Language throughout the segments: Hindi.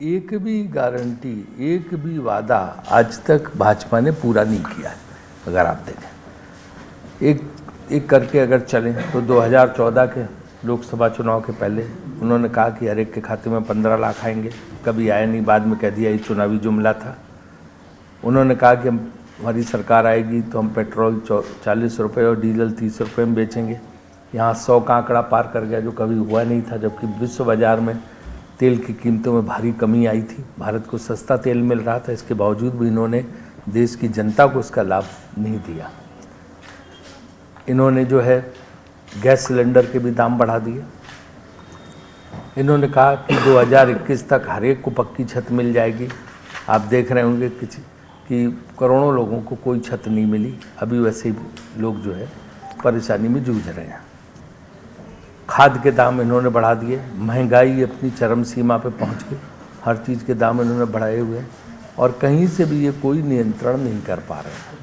एक भी गारंटी, एक भी वादा आज तक भाजपा ने पूरा नहीं किया है। अगर आप देखें एक एक करके अगर चलें तो 2014 के लोकसभा चुनाव के पहले उन्होंने कहा कि हर एक के खाते में 15 लाख आएंगे, कभी आए नहीं, बाद में कह दिया ये चुनावी जुमला था। उन्होंने कहा कि हमारी सरकार आएगी तो हम पेट्रोल 40 रुपये और डीजल 30 रुपये में बेचेंगे। यहाँ 100 का आंकड़ा पार कर गया, जो कभी हुआ नहीं था, जबकि विश्व बाजार में तेल की कीमतों में भारी कमी आई थी। भारत को सस्ता तेल मिल रहा था, इसके बावजूद भी इन्होंने देश की जनता को उसका लाभ नहीं दिया। इन्होंने जो है गैस सिलेंडर के भी दाम बढ़ा दिए। इन्होंने कहा कि 2021 तक हर एक को पक्की छत मिल जाएगी। आप देख रहे होंगे कि करोड़ों लोगों को कोई छत नहीं मिली। अभी वैसे ही लोग जो है परेशानी में जूझ रहे हैं। खाद के दाम इन्होंने बढ़ा दिए। महंगाई अपनी चरम सीमा पे पहुंच गई। हर चीज़ के दाम इन्होंने बढ़ाए हुए हैं और कहीं से भी ये कोई नियंत्रण नहीं कर पा रहे हैं।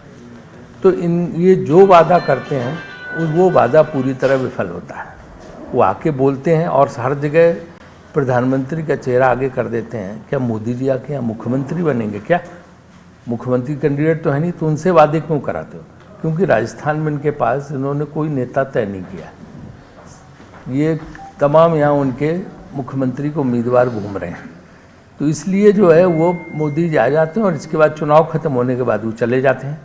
तो ये जो वादा करते हैं वो वादा पूरी तरह विफल होता है। वो आके बोलते हैं और हर जगह प्रधानमंत्री का चेहरा आगे कर देते हैं। क्या मोदी जी आके यहाँ मुख्यमंत्री बनेंगे? क्या मुख्यमंत्री कैंडिडेट तो है नहीं, तो उनसे वादे क्यों कराते हो? क्योंकि राजस्थान में इनके पास इन्होंने कोई नेता तय नहीं किया। ये तमाम यहाँ उनके मुख्यमंत्री को उम्मीदवार घूम रहे हैं, तो इसलिए जो है वो मोदी जी आ जाते हैं और इसके बाद चुनाव खत्म होने के बाद वो चले जाते हैं।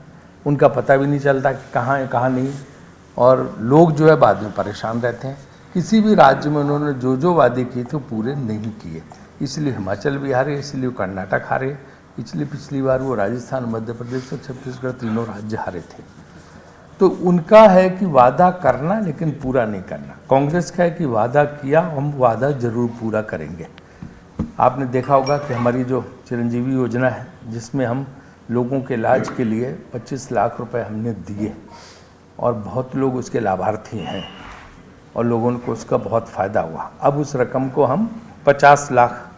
उनका पता भी नहीं चलता कि कहाँ है कहाँ नहीं, और लोग जो है बाद में परेशान रहते हैं। किसी भी राज्य में उन्होंने जो जो वादे किए थे पूरे नहीं किए, इसलिए हिमाचल भी हारे, इसलिए वो कर्नाटक हारे। पिछली बार वो राजस्थान, मध्य प्रदेश और छत्तीसगढ़ तीनों राज्य हारे थे। तो उनका है कि वादा करना लेकिन पूरा नहीं करना। कांग्रेस का है कि वादा किया, हम वादा जरूर पूरा करेंगे। आपने देखा होगा कि हमारी जो चिरंजीवी योजना है, जिसमें हम लोगों के इलाज के लिए 25 लाख रुपए हमने दिए और बहुत लोग उसके लाभार्थी हैं और लोगों को उसका बहुत फ़ायदा हुआ। अब उस रकम को हम 50 लाख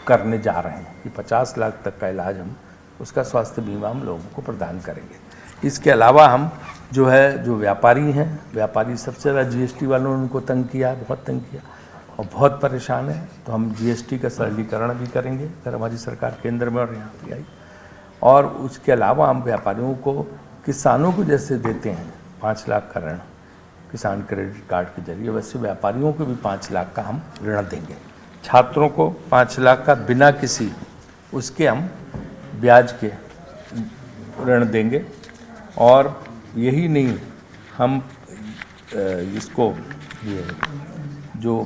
करने जा रहे हैं कि 50 लाख तक का इलाज हम उसका स्वास्थ्य बीमा हम लोगों को प्रदान करेंगे। इसके अलावा हम जो व्यापारी हैं, व्यापारी सबसे ज़्यादा जीएसटी वालों ने उनको तंग किया, बहुत तंग किया और बहुत परेशान है। तो हम जीएसटी का सरलीकरण भी करेंगे अगर हमारी सरकार केंद्र में और यहाँ पर आई। और उसके अलावा हम व्यापारियों को, किसानों को जैसे देते हैं 5 लाख का ऋण किसान क्रेडिट कार्ड के जरिए, वैसे व्यापारियों को भी 5 लाख का हम ऋण देंगे। छात्रों को 5 लाख का बिना किसी उसके हम ब्याज के ऋण देंगे। और यही नहीं, हम इसको ये जो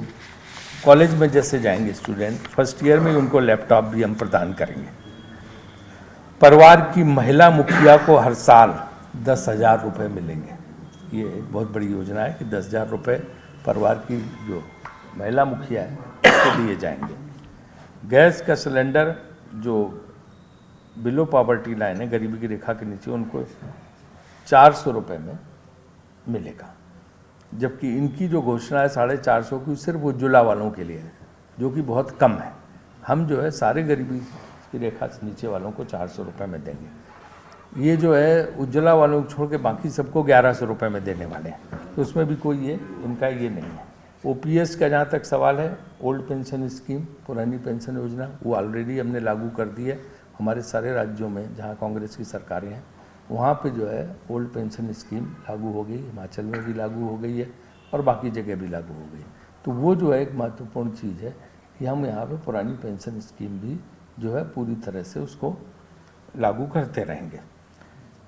कॉलेज में जैसे जाएंगे स्टूडेंट, फर्स्ट ईयर में उनको लैपटॉप भी हम प्रदान करेंगे। परिवार की महिला मुखिया को हर साल 10,000 रुपये मिलेंगे। ये एक बहुत बड़ी योजना है कि 10,000 रुपये परिवार की जो महिला मुखिया है उसको दिए जाएंगे। गैस का सिलेंडर जो बिलो पॉवर्टी लाइन है, गरीबी की रेखा के नीचे, उनको 400 रुपये में मिलेगा। जबकि इनकी जो घोषणा है 450 की, सिर्फ उज्ज्वला वालों के लिए है, जो कि बहुत कम है। हम जो है सारे गरीबी की रेखा से नीचे वालों को 400 रुपये में देंगे। ये जो है उज्ज्वला वालों को छोड़ के बाकी सबको 1100 रुपये में देने वाले हैं, तो उसमें भी कोई इनका ये नहीं है। ओपीएस का जहाँ तक सवाल है, ओल्ड पेंशन स्कीम, पुरानी पेंशन योजना, वो ऑलरेडी हमने लागू कर दी है। हमारे सारे राज्यों में जहाँ कांग्रेस की सरकारें हैं वहाँ पे जो है ओल्ड पेंशन स्कीम लागू हो गई। हिमाचल में भी लागू हो गई है और बाकी जगह भी लागू हो गई। तो वो जो है एक महत्वपूर्ण चीज़ है कि हम यहाँ पे पुरानी पेंशन स्कीम भी जो है पूरी तरह से उसको लागू करते रहेंगे।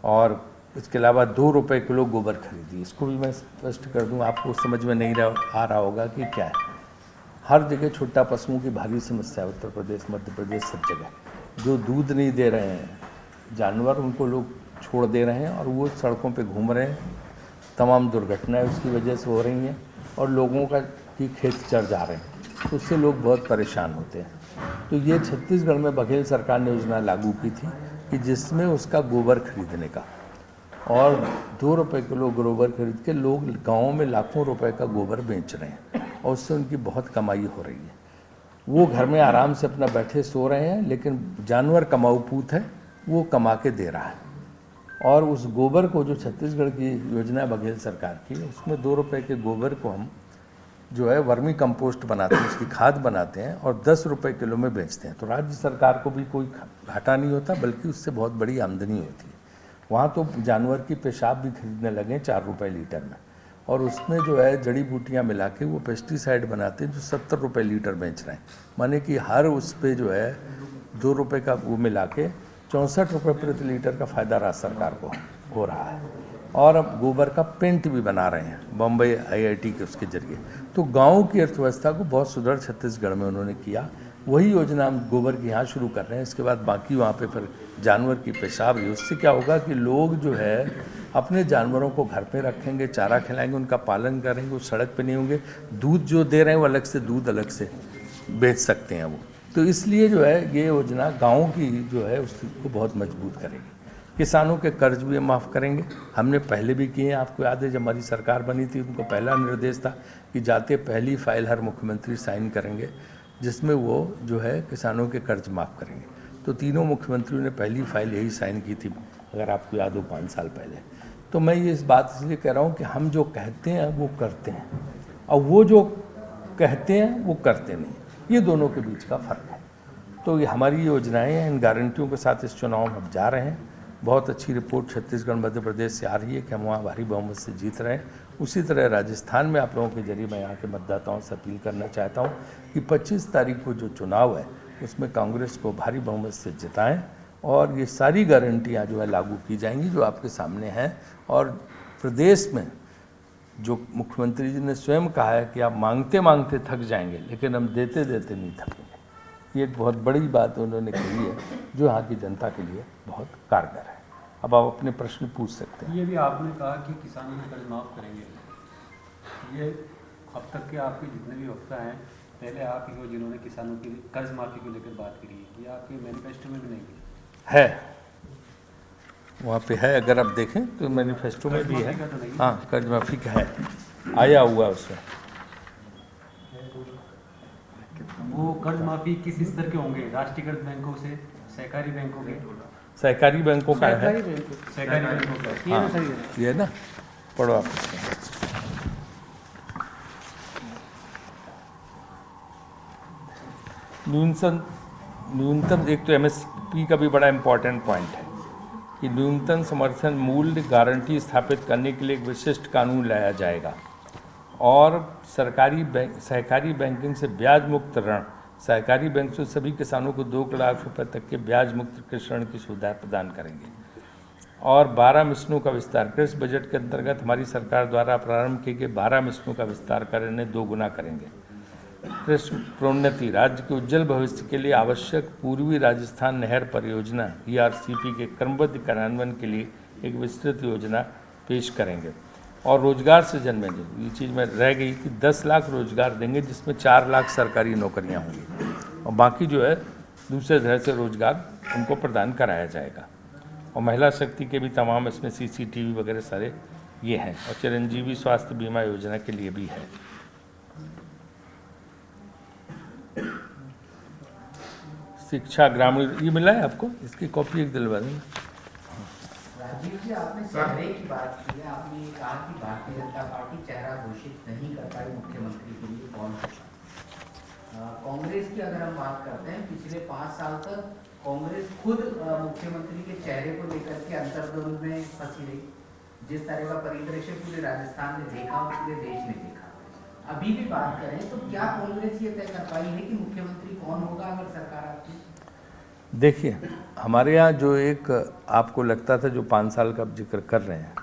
और इसके अलावा 2 रुपये किलो गोबर खरीदी, इसको भी मैं स्पष्ट कर दूं, आपको समझ में नहीं आ रहा होगा कि क्या है। हर जगह छोटा पशुओं की भारी समस्या है, उत्तर प्रदेश, मध्य प्रदेश, सब जगह। जो दूध नहीं दे रहे हैं जानवर, उनको लोग छोड़ दे रहे हैं और वो सड़कों पे घूम रहे हैं। तमाम दुर्घटनाएं उसकी वजह से हो रही हैं और लोगों की खेत चढ़ जा रहे हैं, तो उससे लोग बहुत परेशान होते हैं। तो ये छत्तीसगढ़ में बघेल सरकार ने योजना लागू की थी कि जिसमें उसका गोबर खरीदने का, और 2 रुपये किलो गोबर खरीद के लोग गाँव में लाखों रुपए का गोबर बेच रहे हैं और उससे उनकी बहुत कमाई हो रही है। वो घर में आराम से अपना बैठे सो रहे हैं, लेकिन जानवर कमाऊ पूत है, वो कमा के दे रहा है। और उस गोबर को, जो छत्तीसगढ़ की योजना है बघेल सरकार की, उसमें 2 रुपये के गोबर को हम जो है वर्मी कंपोस्ट बनाते हैं, उसकी खाद बनाते हैं और 10 रुपये किलो में बेचते हैं। तो राज्य सरकार को भी कोई घाटा नहीं होता, बल्कि उससे बहुत बड़ी आमदनी होती है। वहाँ तो जानवर की पेशाब भी खरीदने लगे 4 रुपये लीटर में, और उसमें जो है जड़ी बूटियाँ मिला के वो पेस्टिसाइड बनाते हैं जो 70 रुपये लीटर बेच रहे हैं। माने कि हर उस पर जो है 2 रुपये का वो मिला के 64 रुपये प्रति लीटर का फ़ायदा राज्य सरकार को हो रहा है। और अब गोबर का पेंट भी बना रहे हैं बम्बई IIT के उसके जरिए। तो गाँव की अर्थव्यवस्था को बहुत सुदृढ़ छत्तीसगढ़ में उन्होंने किया। वही योजना हम गोबर की यहाँ शुरू कर रहे हैं। इसके बाद बाकी वहाँ पे फिर जानवर की पेशाब है। उससे क्या होगा कि लोग जो है अपने जानवरों को घर पे रखेंगे, चारा खिलाएंगे, उनका पालन करेंगे, वो सड़क पे नहीं होंगे। दूध जो दे रहे हैं वो अलग से दूध अलग से बेच सकते हैं वो। तो इसलिए जो है ये योजना गाँव की जो है उसको बहुत मजबूत करेगी। किसानों के कर्ज भी हम माफ़ करेंगे, हमने पहले भी किए हैं। आपको याद है जब हमारी सरकार बनी थी उनको पहला निर्देश था कि जाते पहली फाइल हर मुख्यमंत्री साइन करेंगे जिसमें वो जो है किसानों के कर्ज माफ़ करेंगे। तो तीनों मुख्यमंत्रियों ने पहली फाइल यही साइन की थी, अगर आपको याद हो 5 साल पहले। तो मैं ये इस बात इसलिए कह रहा हूँ कि हम जो कहते हैं वो करते हैं, और वो जो कहते हैं वो करते नहीं, ये दोनों के बीच का फ़र्क है। तो ये हमारी योजनाएँ हैं, इन गारंटियों के साथ इस चुनाव में हम जा रहे हैं। बहुत अच्छी रिपोर्ट छत्तीसगढ़ मध्य प्रदेश से आ रही है कि हम वहाँ भारी बहुमत से जीत रहे हैं। उसी तरह राजस्थान में आप लोगों के जरिए मैं यहाँ के मतदाताओं से अपील करना चाहता हूँ कि 25 तारीख को जो चुनाव है उसमें कांग्रेस को भारी बहुमत से जिताएं, और ये सारी गारंटियाँ जो है लागू की जाएंगी जो आपके सामने हैं। और प्रदेश में जो मुख्यमंत्री जी ने स्वयं कहा है कि आप मांगते मांगते थक जाएंगे, लेकिन हम देते देते नहीं थकेंगे। ये एक बहुत बड़ी बात उन्होंने कही है जो यहाँ की जनता के लिए बहुत कारगर है। अब आप अपने प्रश्न पूछ सकते हैं। ये भी आपने कहा कि किसानों के कर्ज माफ़ करेंगे, ये अब तक के आपके जितने भी वक्ता हैं पहले आप ही हो जिन्होंने किसानों की कर्ज माफ़ी को लेकर बात करी है, ये आपके मैनिफेस्टो में भी नहीं है, वहाँ पे है। अगर आप देखें तो मैनिफेस्टो में भी है। हाँ, कर्ज माफ़ी का है, आया हुआ उसमें। वो कर्ज माफ़ी किस स्तर के होंगे? राष्ट्रीयकृत बैंकों से, सहकारी बैंकों के? सहकारी बैंकों का है। सहकारी बैंकों का, हाँ, ये है ना, पढ़ो आप। न्यूनतम एक तो MSP का भी बड़ा इम्पोर्टेंट पॉइंट है कि न्यूनतम समर्थन मूल्य गारंटी स्थापित करने के लिए एक विशिष्ट कानून लाया जाएगा, और सहकारी बैंकिंग से ब्याज मुक्त ऋण, सहकारी बैंक से सभी किसानों को 2 लाख रुपए तक के ब्याज मुक्त कृषि ऋण की सुविधा प्रदान करेंगे। और 12 मिशनों का विस्तार, कृषि बजट के अंतर्गत हमारी सरकार द्वारा प्रारंभ किए गए 12 मिशनों का विस्तार करने 2 गुना करेंगे। कृषि प्रोन्नति, राज्य के उज्जवल भविष्य के लिए आवश्यक पूर्वी राजस्थान नहर परियोजना ERCP के क्रमबद्ध कार्यान्वयन के लिए एक विस्तृत योजना पेश करेंगे। और रोजगार सृजन में जो ये चीज़ में रह गई कि 10 लाख रोजगार देंगे, जिसमें 4 लाख सरकारी नौकरियां होंगी, और बाकी जो है दूसरे तरह से रोजगार उनको प्रदान कराया जाएगा। और महिला शक्ति के भी तमाम इसमें CCTV वगैरह सारे ये हैं, और चिरंजीवी स्वास्थ्य बीमा योजना के लिए भी है। शिक्षा ग्रामीण, ये मिला है आपको, इसकी कॉपी एक दिलवा देना। राजीव जी, आपने चेहरे की बात की है, आपने कहा कि भारतीय जनता पार्टी चेहरा घोषित नहीं कर पाई मुख्यमंत्री के लिए कौन होगा। कांग्रेस की अगर हम बात करते हैं, पिछले 5 साल तक कांग्रेस खुद मुख्यमंत्री के चेहरे को लेकर के अंतर्द्वंद में फंसी रही। जिस तरह का परिदृश्य पूरे राजस्थान ने देखा, पूरे देश ने देखा। अभी भी बात करें तो क्या कांग्रेस ये तय कर पाई है कि मुख्यमंत्री कौन होगा अगर सरकार आपकी? देखिए, हमारे यहाँ जो एक आपको लगता था जो 5 साल का जिक्र कर रहे हैं,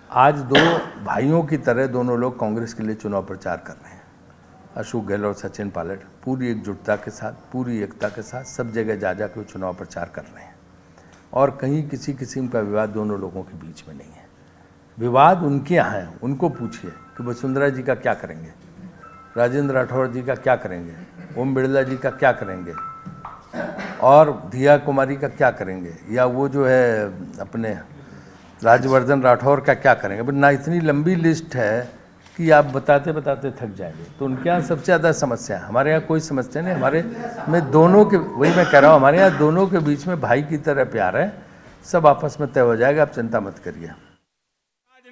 आज 2 भाइयों की तरह दोनों लोग कांग्रेस के लिए चुनाव प्रचार कर रहे हैं। अशोक गहलोत और सचिन पायलट पूरी एकजुटता के साथ, पूरी एकता के साथ सब जगह जा जा के चुनाव प्रचार कर रहे हैं, और कहीं किसी किस्म का विवाद दोनों लोगों के बीच में नहीं है। विवाद उनके यहाँ है, उनको पूछिए कि वसुंधरा जी का क्या करेंगे, राजेंद्र राठौर जी का क्या करेंगे, ओम बिरला जी का क्या करेंगे, और दिया कुमारी का क्या करेंगे, या वो जो है अपने राजवर्धन राठौर का क्या करेंगे। बट ना, इतनी लंबी लिस्ट है कि आप बताते बताते थक जाएंगे। तो उनके यहाँ सबसे ज़्यादा समस्या है, हमारे यहाँ कोई समस्या नहीं। हमारे में दोनों के, वही मैं कह रहा हूँ, हमारे यहाँ दोनों के बीच में भाई की तरह प्यार है, सब आपस में तय हो जाएगा, आप चिंता मत करिए।